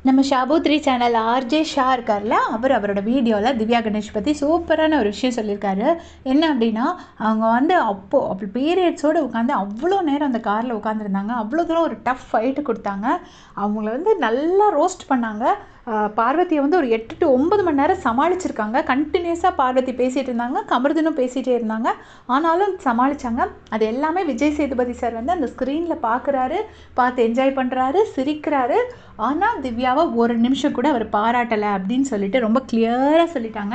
நம்ம ஷாபு3 channel RJ Shah இருக்கார்ல, அவரோட வீடியோவில் திவ்யா கணேஷ் பற்றி சூப்பரான ஒரு விஷயம் சொல்லியிருக்காரு. என்ன அப்படின்னா, அவங்க வந்து அப்போ பீரியட்ஸோடு உட்காந்து அவ்வளோ நேரம் அந்த காரில் உட்காந்துருந்தாங்க. அவ்வளோ தூரம் ஒரு டஃப் ஃபைட்டு கொடுத்தாங்க. அவங்கள வந்து நல்லா ரோஸ்ட் பண்ணாங்க. பார்வதியை வந்து ஒரு 8 to 9 மணி நேரம் சமாளிச்சிருக்காங்க. கண்டினியூஸாக பார்வதி பேசிகிட்டு இருந்தாங்க, கமருதனும் பேசிகிட்டே இருந்தாங்க. ஆனாலும் சமாளித்தாங்க. அது எல்லாமே விஜய் சேதுபதி சார் வந்து அந்த ஸ்க்ரீனில் பார்த்து என்ஜாய் பண்ணுறாரு, சிரிக்கிறாரு. ஆனால் திவ்யாவை ஒரு நிமிஷம் கூட அவர் பாராட்டலை அப்படின்னு சொல்லிட்டு ரொம்ப கிளியராக சொல்லிட்டாங்க.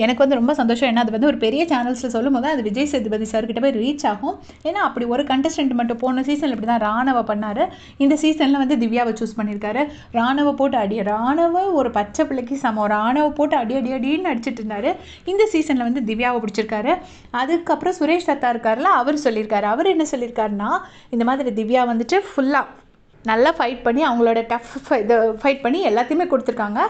எனக்கு வந்து ரொம்ப சந்தோஷம். ஏன்னா அது வந்து ஒரு பெரிய சேனல்ஸில் சொல்லும் போது அது விஜய் சேதுபதி சார்கிட்ட போய் ரீச் ஆகும். ஏன்னா அப்படி ஒரு கண்டஸ்டன்ட் மட்டும் போன சீசனில் இப்படி தான் ராணவ பண்ணார். இந்த சீசனில் வந்து திவ்யாவை சூஸ் பண்ணியிருக்காரு. ராணவ போட்டு ராணவ ஒரு பச்சை பிள்ளைக்கு சமம். ராணவ போட்டு அடின்னு அடிச்சிட்டு இருந்தார். இந்த சீசனில் வந்து திவ்யாவை பிடிச்சிருக்காரு. அதுக்கப்புறம் சுரேஷ் தத்தா இருக்காருல, அவர் சொல்லியிருக்காரு. அவர் என்ன சொல்லியிருக்காருன்னா, இந்த மாதிரி திவ்யா வந்துட்டு ஃபுல்லாக நல்லா ஃபைட் பண்ணி அவங்களோட ஃபைட் பண்ணி எல்லாத்தையுமே கொடுத்துருக்காங்க.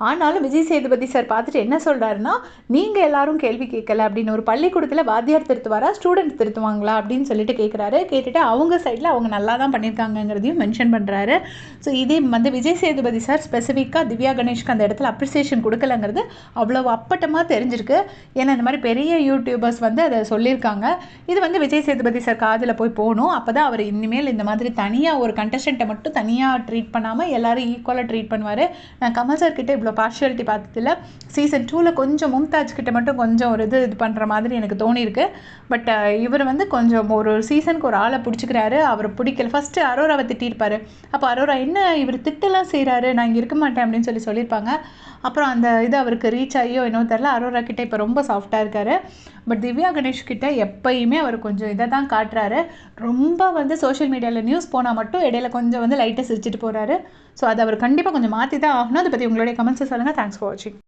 ஆனாலும் விஜய் சேதுபதி சார் பார்த்துட்டு என்ன சொல்கிறாருன்னா, நீங்கள் எல்லாரும் கேள்வி கேட்கல அப்படின்னு. ஒரு பள்ளிக்கூடத்தில் வாத்தியார் திருத்துவாரா, ஸ்டூடெண்ட் திருத்துவாங்களா அப்படின்னு சொல்லிட்டு கேட்குறாரு. கேட்டுட்டு அவங்க சைடில் அவங்க நல்லா தான் பண்ணியிருக்காங்கங்கிறதையும் மென்ஷன் பண்ணுறாரு. ஸோ இதே வந்து விஜய் சேதுபதி சார் ஸ்பெசிஃபிக்காக திவ்யா கணேஷ்க்கு அந்த இடத்துல அப்ரிசியேஷன் கொடுக்கலங்கிறது அவ்வளோ அப்பட்டமாக தெரிஞ்சிருக்கு. ஏன்னா இந்த மாதிரி பெரிய யூடியூபர்ஸ் வந்து அதை சொல்லியிருக்காங்க. இது வந்து விஜய் சேதுபதி சார் காதில் போய் போகணும். அப்போ தான் அவர் இனிமேல் இந்த மாதிரி தனியாக ஒரு கண்டஸ்டண்ட்டை மட்டும் தனியாக ட்ரீட் பண்ணாமல் எல்லாரும் ஈக்குவலாக ட்ரீட் பண்ணுவார். நான் கமல் சார் கிட்டே இவ்வளோ பார்ஷியாலிட்டி பார்த்ததில்ல. சீசன் 2ல் கொஞ்சம் மும்தாஜ் கிட்ட மட்டும் கொஞ்சம் ஒரு இது பண்ணுற மாதிரி எனக்கு தோணியிருக்கு. பட் இவர் வந்து கொஞ்சம் ஒரு சீசனுக்கு ஒரு ஆளை பிடிச்சிக்கிறாரு. அவர் பிடிக்கல. ஃபஸ்ட்டு அரோராவை திட்டிருப்பார். அப்போ அரோரா என்ன இவர் திட்டெல்லாம் செய்கிறாரு, நான் இங்கே இருக்க மாட்டேன் அப்படின்னு சொல்லியிருப்பாங்க. அப்புறம் அந்த இது அவருக்கு ரீச் ஆகியோ என்னவோ தெரில. அரோரா கிட்டே இப்போ ரொம்ப சாஃப்டாக இருக்கார். பட் திவ்யா கணேஷ் கிட்டே எப்பயுமே அவர் கொஞ்சம் இதை தான் காட்டுறாரு. ரொம்ப வந்து சோஷியல் மீடியாவில் நியூஸ் போனால் மட்டும் இடையில கொஞ்சம் வந்து லைட்டாக சிரிச்சிட்டு போகிறாரு. ஸோ அதை அவர் கண்டிப்பாக கொஞ்சம் மாற்றி தான் ஆகணும். அதை பற்றி உங்களுடைய கமெண்ட்ஸை சொல்லுங்கள். தேங்க்ஸ் ஃபார் வாட்சிங்.